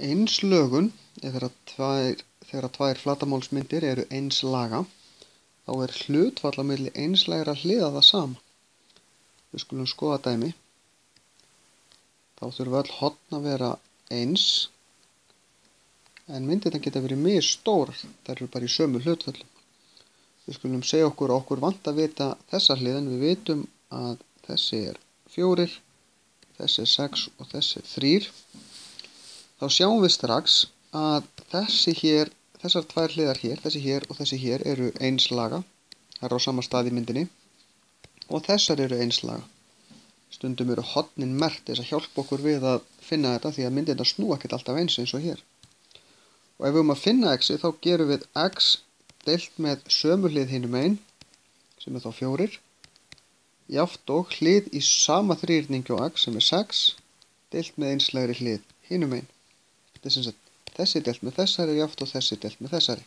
Einslögun er þegar tvær flatarmálsmyndir eru eins laga, þá er hlutfall á milli einslægra hliða það sama. Við skulum skoða dæmi. Þá þurfa öll horn að vera eins, en myndirnar geta verið misstórar, þær eru bara í sömu hlutföllum. Við skulum segja okkur vantar að vita þessa hlið, en við vitum að þessi er 4, þessi er 6 og þessi er 3. Þá sjáum við strax að þessar tvær hliðar hér, þessi hér og þessi hér eru eins laga. Það er á sama stað í myndinni. Og þessar eru eins laga. Stundum eru hornin merkt þess að hjálpa okkur við að finna þetta, því að myndirnar snúa ekkert alltaf eins og hér. Og ef við að finna x, þá gerum við x deilt með sömu hlið hinum megin, sem er þá 4, jafnt og hlið í sama þríhyrningi á x, sem er 6, deilt með einslegri hlið hinum megin. Þessi deilt með þessari er jafnt og þessi deilt með þessari.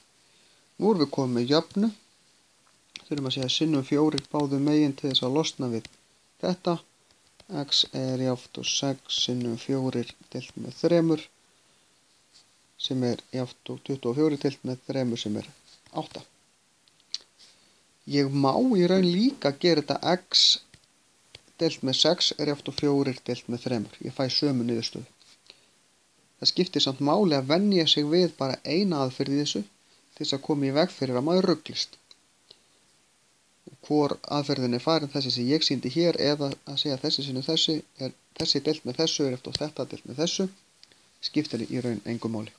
Nú erum við komið með jöfnu. Þurfum að segja sinnum 4 báðum megin til þess að losna við þetta. X er jafnt og 6 sinnum 4 deilt með 3, sem er jafnt og 24 deilt með 3, sem er 8. Ég má í raun líka gera þetta x deilt með 6 er jafnt og 4 deilt með 3. Ég fæ sömu niðurstöðu. Það skiptir samt máli að venja sig við bara eina aðferð í þessu til þess að koma í veg fyrir að maður ruglist. Hvor aðferðin er farin, þessi sem ég sýndi hér, eða að segja þessi sinnum þessi deilt með þessu er eftir þetta deilt með þessu, skiptir í raun engu máli.